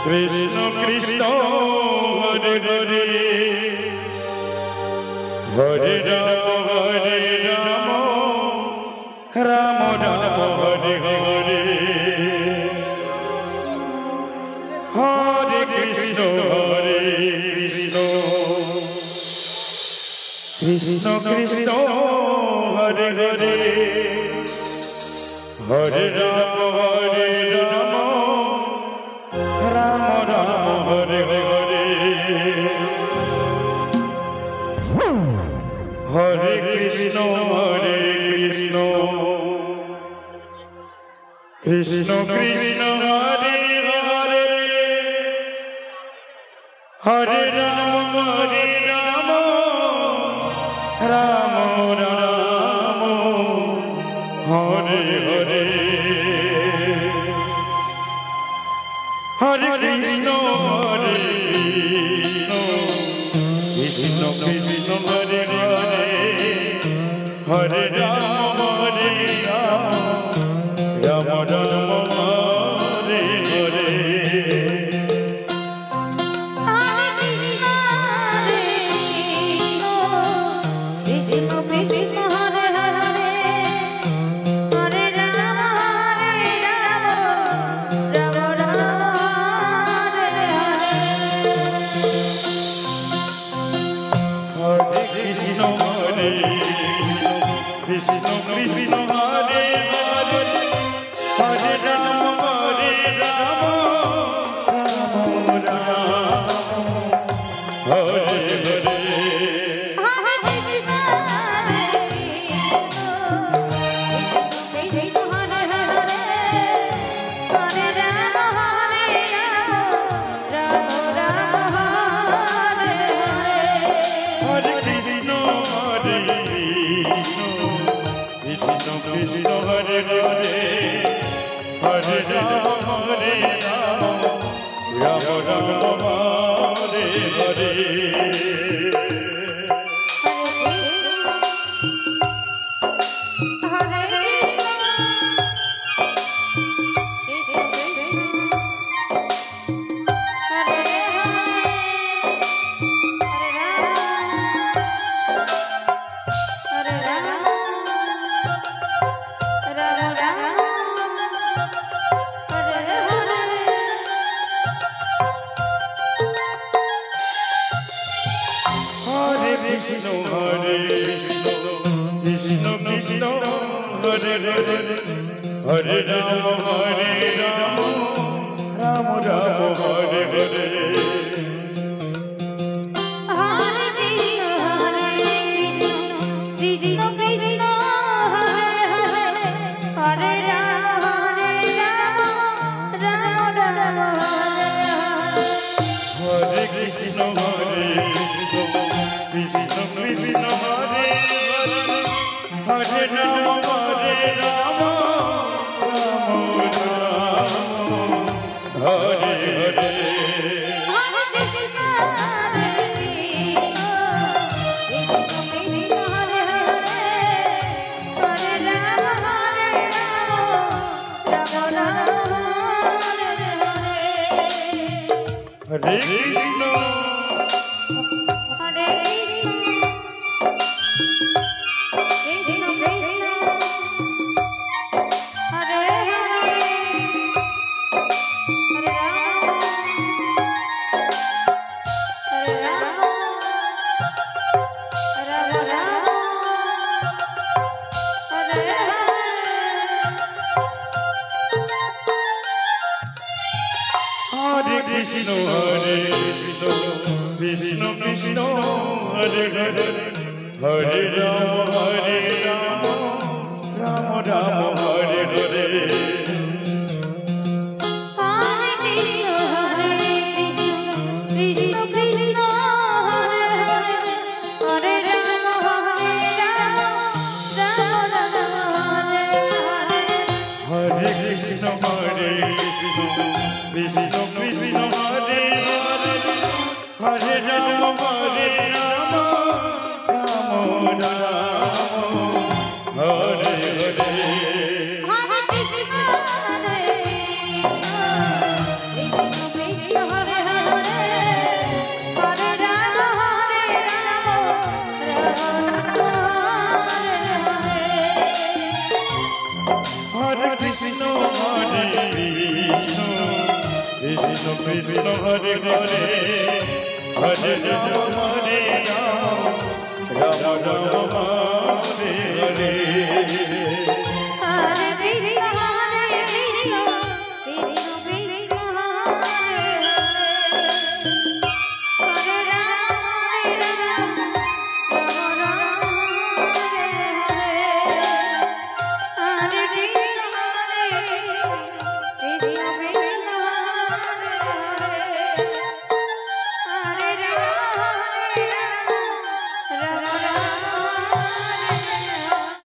Krishna Krishna Hare Hare Hare Ram Ram Ram Hare Hare Hare Krishna Krishna Krishna Hare Hare Hare Ram Ram Ram Hare Hare Hare Krishna Krishna Krishna Hare Hare Hare Ram Ram Ram Hare Hare Hare Krishna Krishna Krishna Hare Hare Hare Ram Ram Ram Hare Hare Krishna Krishna Hare Hare Hare Ram Ram Ram Hare Hare Krishna Hare Hare Hare Ram Ram Ram Hare Hare Krishna Hare Krishna Krishna Hare Hare Hare Ram Ram Ram Hare Hare Krishna Hare Krishna Krishna Hare Hare Ram Ram Hare Hare Hare Krishna Hare Krishna Krishna Krishna Hare Hare Hare Ram Ram Ram Hare Hare Hare Krishna Krishna Krishna Hare Hare Hare Ram Ram Ram Hare Hare Hare Krishna Hare Krishna Krishna Krishna Hare Hare Hare Rama Hare Rama Rama Rama Hare Hare